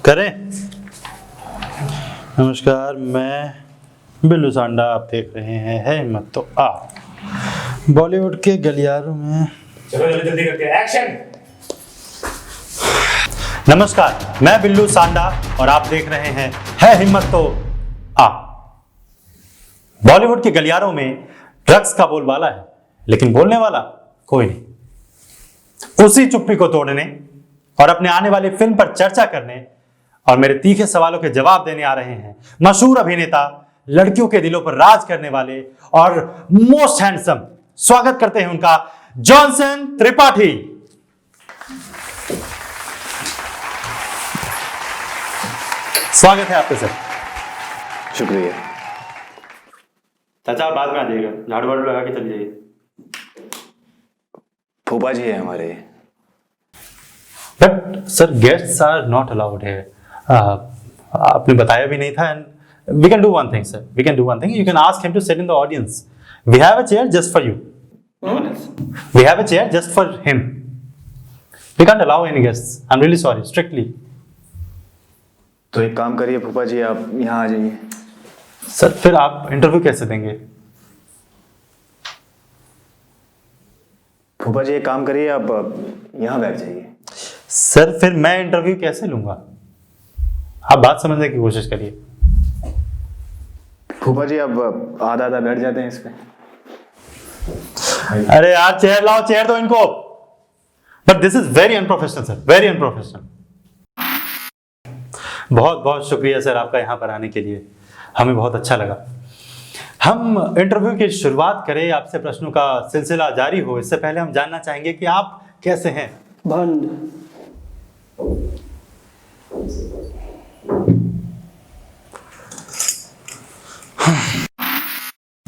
करें। नमस्कार, मैं बिल्लू सांडा, आप देख रहे हैं है हिम्मत तो आ। बॉलीवुड के गलियारों में चलो जल्दी जल्दी करके एक्शन। नमस्कार, मैं बिल्लू सांडा और आप देख रहे हैं है हिम्मत तो आ। बॉलीवुड के गलियारों में ड्रग्स का बोलबाला है, लेकिन बोलने वाला कोई नहीं। उसी चुप्पी को तोड़ने और अपने आने वाली फिल्म पर चर्चा करने और मेरे तीखे सवालों के जवाब देने आ रहे हैं मशहूर अभिनेता, लड़कियों के दिलों पर राज करने वाले और मोस्ट हैंडसम। स्वागत करते हैं उनका, जॉनसन त्रिपाठी। स्वागत है आपके सर। शुक्रिया। चाचा बाद में आ जाइएगा, झाड़ू वाड़ू लगा के चल जाइए। फूफा जी है हमारे। But sir, guests are not allowed है। आपने बताया भी नहीं था। And we can do one thing sir, we can do one thing. You can ask him to sit in the audience. We have a chair just for you. We have a chair just for him. We can't allow any guests. I am really sorry, strictly. तो एक काम करिए फूफा जी, आप यहाँ आ जाइए। Sir फिर आप इंटरव्यू कैसे देंगे? फूफा जी एक काम करिए, आप यहाँ बैठ जाइए। सर फिर मैं इंटरव्यू कैसे लूंगा? आप बात समझने की कोशिश करिए। फूफा जी अब आधा आधा बैठ जाते हैं इस पे। अरे यार, चेयर लाओ, चेयर दो इनको। But this is very unprofessional sir, very unprofessional. बहुत बहुत शुक्रिया सर आपका यहाँ पर आने के लिए, हमें बहुत अच्छा लगा। हम इंटरव्यू की शुरुआत करें, आपसे प्रश्नों का सिलसिला जारी हो, इससे पहले हम जानना चाहेंगे कि आप कैसे हैं? भंड।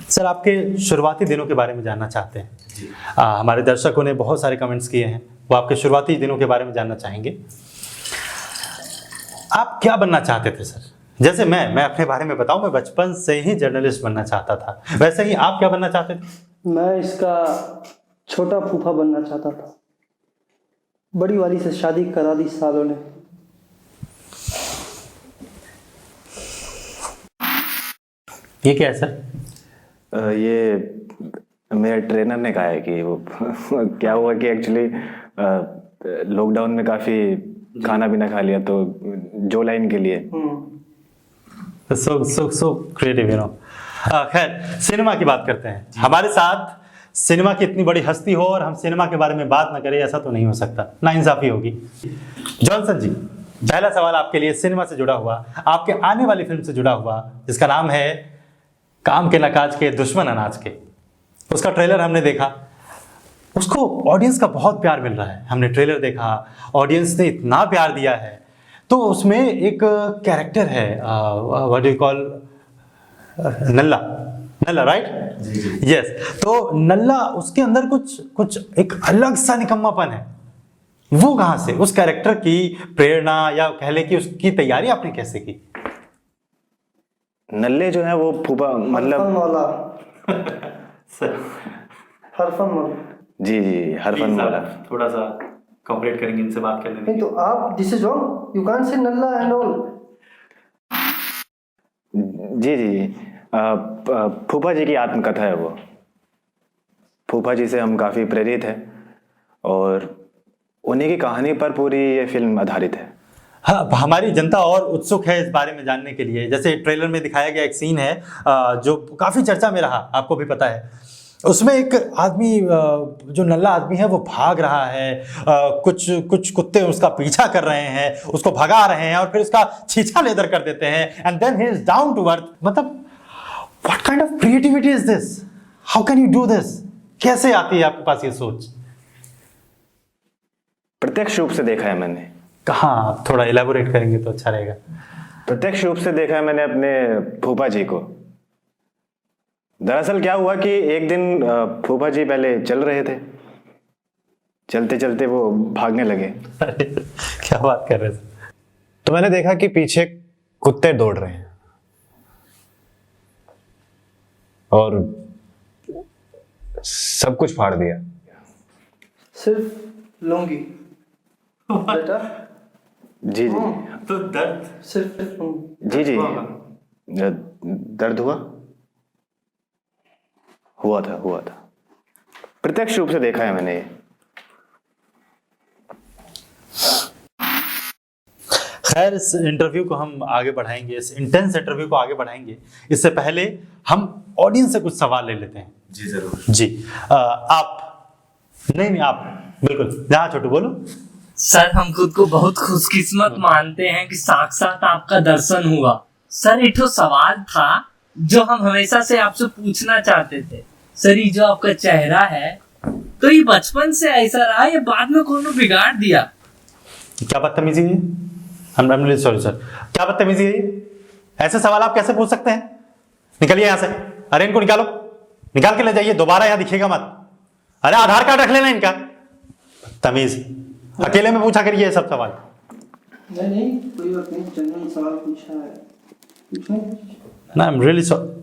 सर आपके शुरुआती दिनों के बारे में जानना चाहते हैं। हमारे दर्शकों ने बहुत सारे कमेंट्स किए हैं, वो आपके शुरुआती दिनों के बारे में जानना चाहेंगे। आप क्या बनना चाहते थे सर? जैसे मैं अपने बारे में बताऊं, मैं बचपन से ही जर्नलिस्ट बनना चाहता था, वैसे ही आप क्या बनना चाहते थे? मैं इसका छोटा फूफा बनना चाहता था। बड़ी वाली से शादी करा दी सालों ने। ये क्या है सर? ये मेरे ट्रेनर ने कहा है कि वो क्या हुआ कि एक्चुअली लॉकडाउन में काफी खाना पीना खा लिया, तो जो लाइन के लिए। So creative, you know. खैर, सिनेमा की बात करते हैं। हमारे साथ सिनेमा की इतनी बड़ी हस्ती हो और हम सिनेमा के बारे में बात ना करें, ऐसा तो नहीं हो सकता, नाइंसाफी होगी। जॉनसन जी, पहला सवाल आपके लिए सिनेमा से जुड़ा हुआ, आपके आने वाली फिल्म से जुड़ा हुआ, जिसका नाम है काम के नकाज के दुश्मन अनाज के। उसका ट्रेलर हमने देखा, उसको ऑडियंस का बहुत प्यार मिल रहा है। हमने ट्रेलर देखा, ऑडियंस ने इतना प्यार दिया है। तो उसमें एक कैरेक्टर है, what do you call, Nalla. Nalla, right? Yes. तो नल्ला, उसके अंदर कुछ एक अलग सा निकम्मापन है। वो कहां से? उस कैरेक्टर की प्रेरणा या कह ले कि उसकी तैयारी आपने कैसे की? नल्ले जो है वो फूफा मतलब हरफन मौला। जी जी, हरफन मौला। थोड़ा सा कोऑपरेट करेंगे, इनसे बात करने में। नहीं तो आप, this is wrong, you can't say नल्ला एंड ऑल। जी जी, फूफा जी की आत्मकथा है वो। फूफा जी से हम काफी प्रेरित हैं और उन्हीं की कहानी पर पूरी ये फिल्म आधारित है। हाँ, हमारी जनता और उत्सुक है इस बारे में जानने के लिए। जैसे ट्रेलर में दिखाया गया एक सीन है जो काफी चर्चा में रहा, आपको भी पता है। उसमें एक आदमी, जो नल्ला आदमी है, वो भाग रहा है, कुछ कुत्ते उसका पीछा कर रहे हैं, उसको भगा रहे हैं और फिर उसका छीछा लेदर कर देते हैं। And then he is down to earth. मतलब what kind of creativity is this? How can you do this? कैसे आती है आपके पास ये सोच? प्रत्यक्ष रूप से देखा है मैंने। कहाँ, थोड़ा इलेबोरेट करेंगे तो अच्छा रहेगा। प्रत्यक्ष रूप से देखा है मैंने अपने फूफा जी को। दरअसल क्या हुआ कि एक दिन फूफा जी पहले चल रहे थे, चलते चलते वो भागने लगे। क्या बात कर रहे थे? तो मैंने देखा कि पीछे कुत्ते दौड़ रहे हैं और सब कुछ फाड़ दिया। सिर्फ लूंगी बेटा। जी जी तो दर्द सिर्फ जी जी दर्द हुआ था प्रत्यक्ष रूप से देखा है मैंने ये। खैर, इस इंटरव्यू को हम आगे बढ़ाएंगे, इस इंटेंस इंटरव्यू को आगे बढ़ाएंगे। इससे पहले हम ऑडियंस से कुछ सवाल ले लेते हैं। जी जरूर। जी आप नहीं आप बिल्कुल, जहाँ छोटू बोलो। सर, हम खुद को बहुत खुशकिस्मत मानते हैं कि साक्षात आपका दर्शन हुआ। सर, एक ठो सवाल था जो हम हमेशा से आपसे पूछना चाहते थे। सर, ये जो आपका चेहरा है, तो ये बचपन से ऐसा रहा या बाद में कोनो बिगाड़ दिया? क्या बदतमीजी है? I'm really sorry सर, क्या बदतमीजी है ये? ऐसे सवाल आप कैसे पूछ सकते हैं? निकलिए यहाँ से। अरे इनको निकालो, निकाल के ले जाइए, दोबारा यहाँ दिखेगा मत। अरे आधार कार्ड रख लेना इनका। तमीज, अकेले में पूछा करिए ये सब सवाल। नहीं कोई बात नहीं, जनरल सवाल पूछा है, पूछें। ना आई एम रियली सॉरी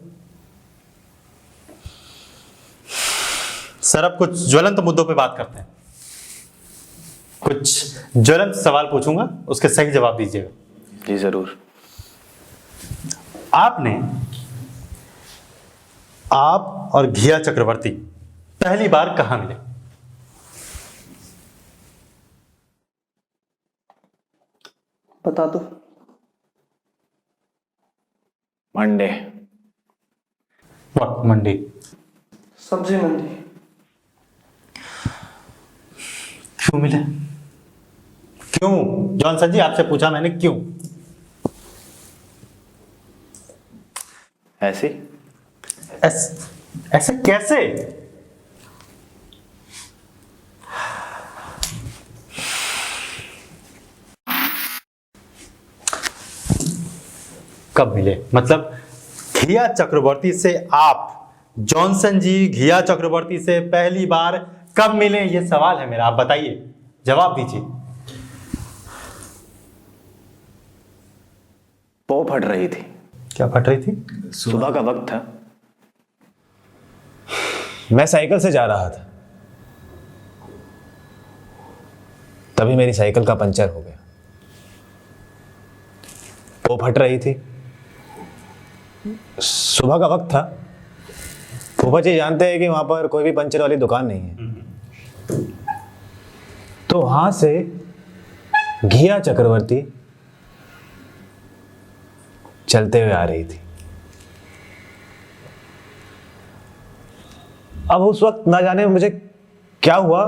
सर। अब कुछ ज्वलंत मुद्दों पे बात करते हैं। कुछ ज्वलंत सवाल पूछूंगा, उसके सही जवाब दीजिएगा। जी जरूर। आप और घिया चक्रवर्ती पहली बार कहां मिले? बता दो। मंडे। व्हाट मंडी? सब्जी मंडी। क्यों मिले? क्यों? जॉनसन जी, आपसे पूछा मैंने क्यों। ऐसे ऐसे कैसे? कब मिले? मतलब घिया चक्रवर्ती से आप, जॉनसन जी घिया चक्रवर्ती से पहली बार कब मिले, ये सवाल है मेरा। आप बताइए, जवाब दीजिए। पौ फट रही थी। क्या फट रही थी? सुबह का वक्त था। मैं साइकिल से जा रहा था, तभी मेरी साइकिल का पंचर हो गया। वो फट रही थी, सुबह का वक्त था। फूफा जी जानते हैं कि वहां पर कोई भी पंचर वाली दुकान नहीं है, तो वहां से घिया चक्रवर्ती चलते हुए आ रही थी। अब उस वक्त ना जाने मुझे क्या हुआ,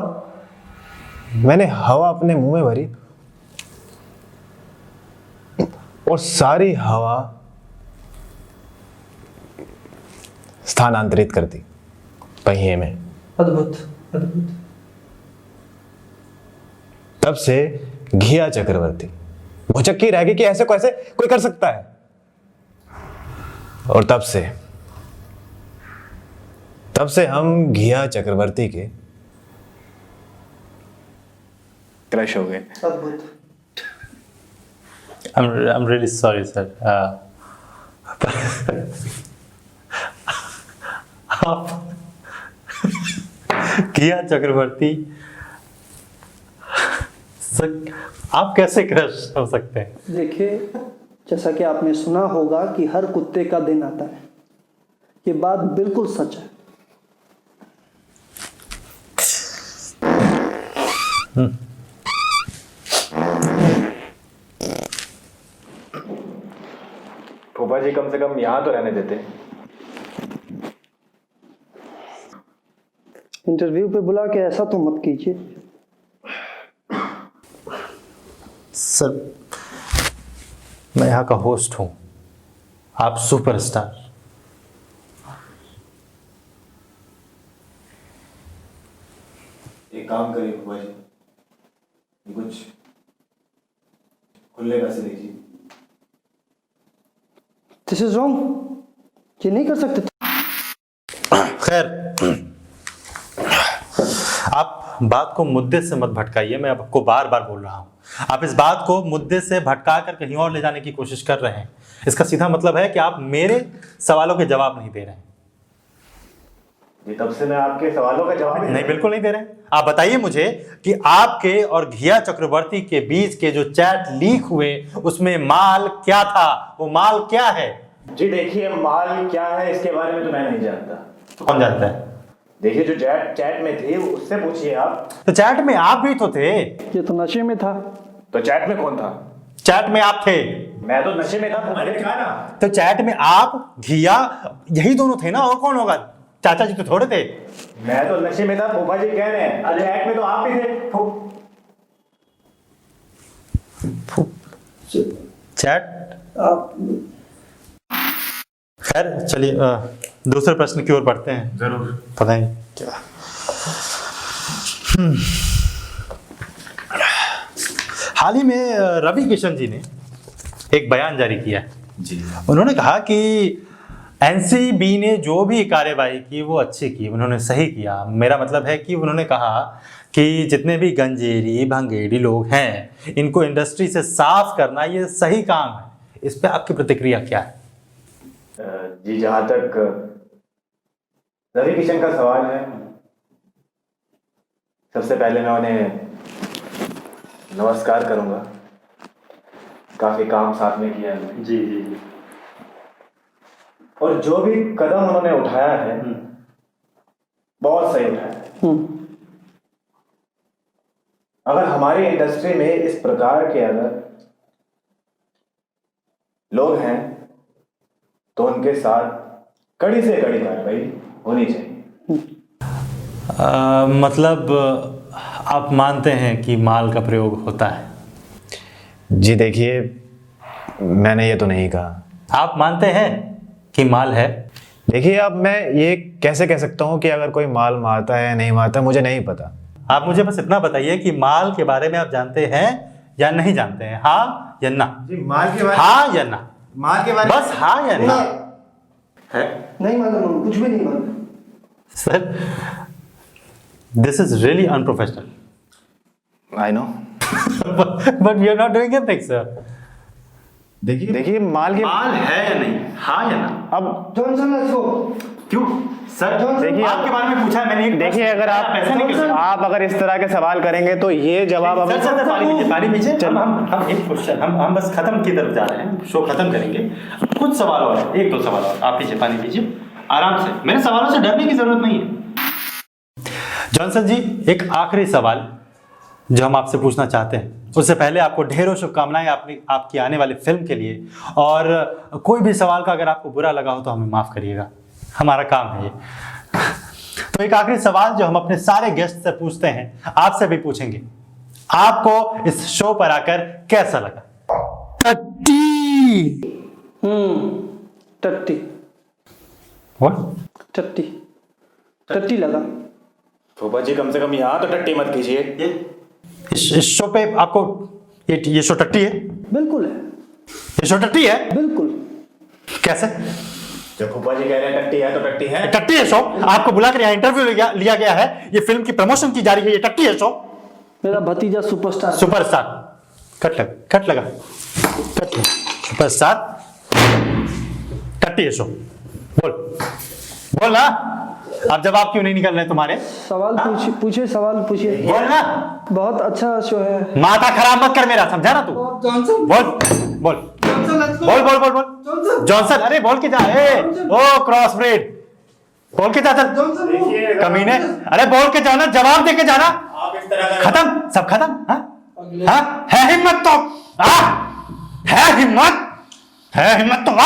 मैंने हवा अपने मुंह में भरी और सारी हवा स्थानांतरित कर दी पहिए में। अद्भुत अद्भुत। तब से घिया चक्रवर्ती भुचक्की रह गई कि ऐसे कैसे कोई कर सकता है। और तब से हम घिया चक्रवर्ती के क्रश हो गए। अद्भुत। I'm really sorry sir. आप घिया चक्रवर्ती आप कैसे क्रश हो सकते हैं? देखिए, जैसा कि आपने सुना होगा कि हर कुत्ते का दिन आता है, ये बात बिल्कुल सच है। फूफा जी कम से कम यहाँ तो रहने देते। इंटरव्यू पे बुला के ऐसा तो मत कीजिए सर। मैं यहाँ का होस्ट हूँ, आप सुपरस्टार। एक काम करिए फूफा जी, कुछ खुले पैसे दीजिए। दिस इज रॉन्ग, ये नहीं कर सकते। खैर, आप बात को मुद्दे से मत भटकाइए। मैं आपको बार बार बोल रहा हूं, आप इस बात को मुद्दे से भटका कर कहीं और ले जाने की कोशिश कर रहे हैं। इसका सीधा मतलब है कि आप मेरे सवालों के जवाब नहीं दे रहे हैं। जी तब से मैं आपके सवालों का जवाब नहीं, बिल्कुल नहीं दे रहे। आप बताइए मुझे कि आपके और घिया चक्रवर्ती के बीच के जो चैट लीक हुए उसमें माल क्या था, वो माल क्या है? जी देखिए, माल क्या है इसके बारे में तो मैं नहीं जानता। तो कौन जानता है? देखिए, जो चैट में थे उससे पूछिए आप। तो चैट में आप भी तो थे। ये तो नशे में था। तो चैट में कौन था? चैट में आप थे। मैं तो नशे में था। मैंने कहा ना। तो चैट में आप, घिया, यही दोनों थे ना, और कौन होगा? चाचा जी तो थोड़े थे। मैं तो नशे में था, फूफा जी कह रहे हैं। चैट में तो आप भी थे। चैट। आप खैर चलिए, दूसरे प्रश्न की ओर बढ़ते हैं। जरूर। पता नहीं क्या। हाल ही में रवि किशन जी ने एक बयान जारी किया है। जी। उन्होंने कहा कि एनसीबी ने जो भी कार्यवाही की वो अच्छी की, उन्होंने सही किया। मेरा मतलब है कि उन्होंने कहा कि जितने भी गंजेरी भंगेड़ी लोग हैं इनको इंडस्ट्री से साफ करना ये सही काम है। इस पे आपकी प्रतिक्रिया क्या है? जी जहां तक रवि किशन का सवाल है, सबसे पहले मैं उन्हें नमस्कार करूंगा। काफी काम साथ में किया है। जी जी जी। और जो भी कदम उन्होंने उठाया है बहुत सही उठाया है। अगर हमारी इंडस्ट्री में इस प्रकार के अगर लोग हैं तो उनके साथ कड़ी से कड़ी कार्रवाई होनी चाहिए। मतलब आप मानते हैं कि माल का प्रयोग होता है? जी देखिए, मैंने ये तो नहीं कहा। आप मानते हैं कि माल है? देखिए, अब मैं ये कैसे कह सकता हूँ कि अगर कोई माल मारता है नहीं मारता, मुझे नहीं पता। आप मुझे बस इतना बताइए कि माल के बारे में आप जानते हैं या नहीं जानते हैं, हाँ या ना? जी माल के बारे हाँ या ना? माल के बारे बस हाँ या ना? है। नहीं मालूम, कुछ भी नहीं मालूम। Sir, this is really unprofessional. I know. But we are not doing anything sir. देखिए माल है या नहीं, हाँ या ना? अब जॉनसन लेट्स गो। क्यों सर? देखिए, माल के बारे में पूछा है मैंने। देखिए, अगर ऐसा नहीं कर सकते। आप अगर इस तरह के सवाल करेंगे तो ये जवाब अब सर पानी पीछे। हम एक क्वेश्चन, हम बस खत्म की तरफ जा रहे हैं, शो खत्म करेंगे। कुछ सवाल और, एक दो सवाल और। आप पीछे पानी पीछे आराम से, मेरे सवालों से डरने की जरूरत नहीं है। जॉनसन जी, एक आखिरी सवाल जो हम आपसे पूछना चाहते हैं, उससे पहले आपको ढेरों शुभकामनाएं आपकी आने वाली फिल्म के लिए। और कोई भी सवाल का अगर आपको बुरा लगा हो तो हमें माफ करिएगा, हमारा काम है ये। तो एक आखिरी सवाल जो हम अपने सारे गेस्ट से पूछते हैं, आपसे भी पूछेंगे। आपको इस शो पर आकर कैसा लगा? टट्टी। टट्टी What? टट्टी लगा। फूफा जी कम से कम यहाँ तो टट्टी मत कीजिए। इस शो पे आपको ये शो टट्टी है? बिल्कुल है, ये शो टट्टी है? बिल्कुल। कैसे? जब फूफा जी कह रहे हैं टट्टी है तो टट्टी है। टट्टी है शो? आपको बुलाकर यहाँ इंटरव्यू लिया गया है, ये फिल्म की प्रमोशन की जा रही है, ये टट्टी है शो? मेरा भतीजा सुपरस्टार। सुपरस्टार। कट लगा। सुपरस्टार टट्टी है शो। बोल ना। अब जवाब क्यों नहीं निकल रहे तुम्हारे? सवाल पूछिए सवाल पूछिए। बोल ना। बहुत अच्छा शो है। माथा खराब मत कर मेरा, समझा ना तू? जॉनसन बोल जॉनसन जॉनसन, अरे बोल के जा। ओ क्रॉस ब्रेड, बोल के जा। चल कमीने, अरे बोल के जाना, जवाब दे के जाना। आप इस तरह खत्म, सब खत्म। हाँ? है हिम्मत तो आ, है हिम्मत तो आ।